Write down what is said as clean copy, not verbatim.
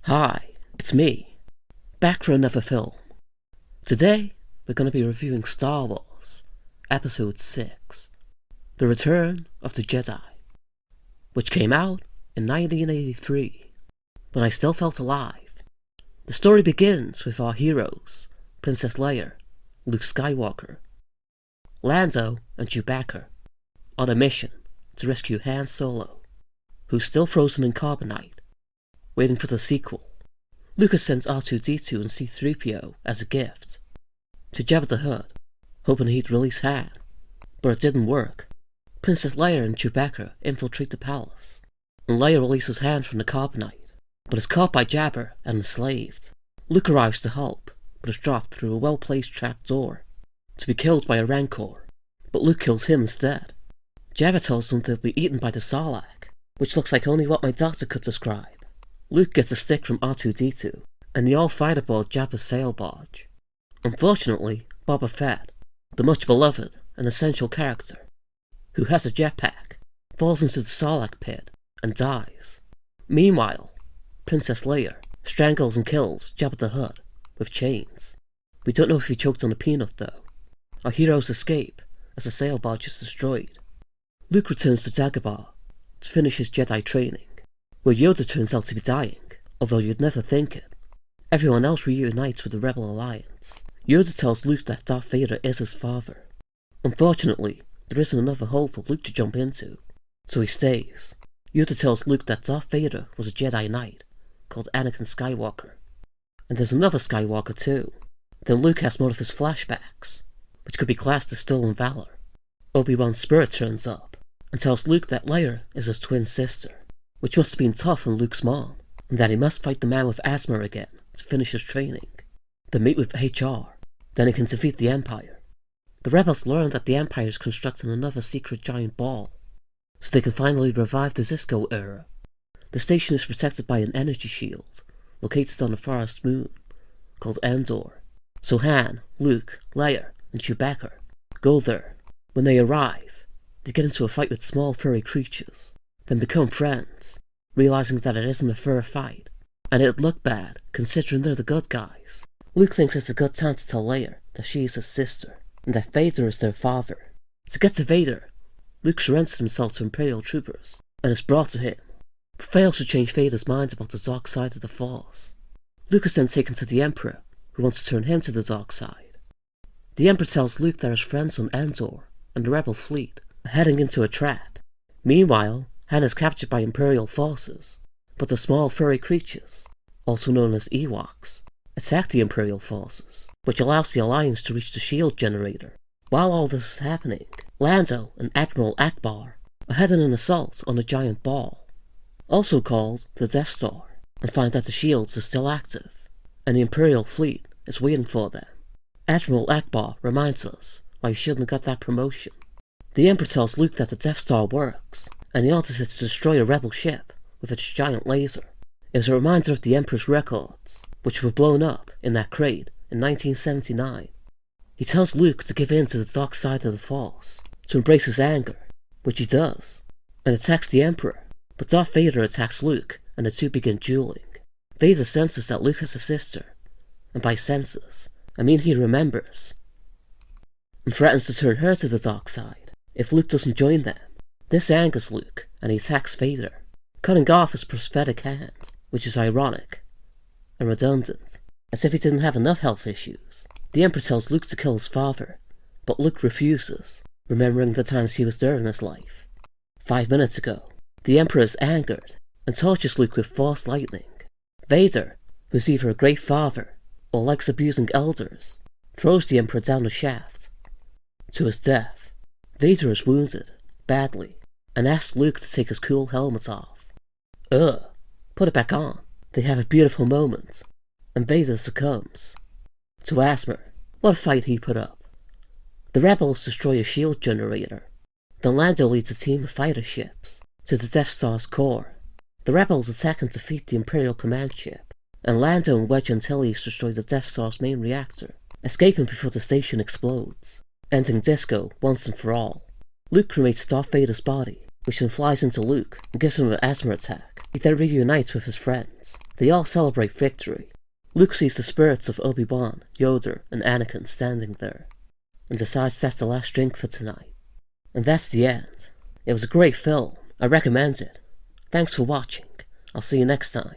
Hi, it's me, back for another film. Today, we're going to be reviewing Star Wars, Episode 6, The Return of the Jedi, which came out in 1983, when I still felt alive. The story begins with our heroes, Princess Leia, Luke Skywalker, Lando, and Chewbacca, on a mission to rescue Han Solo, who's still frozen in carbonite, waiting for the sequel. Lucas sends R2-D2 and C-3PO as a gift to Jabba the Hutt, hoping he'd release Han, but it didn't work. Princess Leia and Chewbacca infiltrate the palace, and Leia releases Han from the carbonite, but is caught by Jabba and enslaved. Luke arrives to help, but is dropped through a well-placed trap door, to be killed by a Rancor, but Luke kills him instead. Jabba tells them they'll be eaten by the Sarlacc, which looks like only what my doctor could describe. Luke gets a stick from R2-D2, and they all fight aboard Jabba's sail barge. Unfortunately, Boba Fett, the much-beloved and essential character, who has a jetpack, falls into the Sarlacc pit and dies. Meanwhile, Princess Leia strangles and kills Jabba the Hutt with chains. We don't know if he choked on a peanut though. Our heroes escape as the sail barge is destroyed. Luke returns to Dagobah to finish his Jedi training, where Yoda turns out to be dying, although you'd never think it. Everyone else reunites with the Rebel Alliance. Yoda tells Luke that Darth Vader is his father. Unfortunately, there isn't another hole for Luke to jump into, so he stays. Yoda tells Luke that Darth Vader was a Jedi Knight called Anakin Skywalker, and there's another Skywalker too. Then Luke has more of his flashbacks, which could be classed as stolen valor. Obi-Wan's spirit turns up and tells Luke that Leia is his twin sister, which must have been tough on Luke's mom, and that he must fight the man with asthma again to finish his training. They meet with HR, then he can defeat the Empire. The rebels learn that the Empire is constructing another secret giant ball, so they can finally revive the Zisco era. The station is protected by an energy shield, located on a forest moon, called Endor. So Han, Luke, Leia, and Chewbacca go there. When they arrive, they get into a fight with small furry creatures, then become friends, realizing that it isn't a fair fight, and it'd look bad considering they're the good guys. Luke thinks it's a good time to tell Leia that she is his sister, and that Vader is their father. To get to Vader, Luke surrenders himself to Imperial troopers, and is brought to him, but fails to change Vader's mind about the dark side of the Force. Luke is then taken to the Emperor, who wants to turn him to the dark side. The Emperor tells Luke that his friends on Endor and the Rebel fleet are heading into a trap. Meanwhile, Han is captured by Imperial forces, but the small furry creatures, also known as Ewoks, attack the Imperial forces, which allows the Alliance to reach the shield generator. While all this is happening, Lando and Admiral Akbar are heading an assault on a giant ball, also called the Death Star, and find that the shields are still active, and the Imperial fleet is waiting for them. Admiral Akbar reminds us why he shouldn't have got that promotion. The Emperor tells Luke that the Death Star works, and he orders it to destroy a rebel ship with its giant laser. It is a reminder of the Emperor's records, which were blown up in that crate in 1979. He tells Luke to give in to the dark side of the Force, to embrace his anger, which he does, and attacks the Emperor, but Darth Vader attacks Luke, and the two begin dueling. Vader senses that Luke has a sister, and by senses, I mean he remembers, and threatens to turn her to the dark side if Luke doesn't join them. This angers Luke, and he attacks Vader, cutting off his prosthetic hand, which is ironic and redundant, as if he didn't have enough health issues. The Emperor tells Luke to kill his father, but Luke refuses, remembering the times he was there in his life. 5 minutes ago, the Emperor is angered and tortures Luke with force lightning. Vader, who's either a great father or likes abusing elders, throws the Emperor down the shaft to his death. Vader is wounded badly and asks Luke to take his cool helmet off. Put it back on. They have a beautiful moment, and Vader succumbs to asthma. What a fight he put up. The rebels destroy a shield generator. Then Lando leads a team of fighter ships to the Death Star's core. The rebels attack and defeat the Imperial command ship, and Lando and Wedge Antilles destroy the Death Star's main reactor, escaping before the station explodes, ending Disco once and for all. Luke cremates Darth Vader's body, which then flies into Luke and gives him an asthma attack. He then reunites with his friends. They all celebrate victory. Luke sees the spirits of Obi-Wan, Yoda, and Anakin standing there, and decides that's the last drink for tonight. And that's the end. It was a great film. I recommend it. Thanks for watching. I'll see you next time.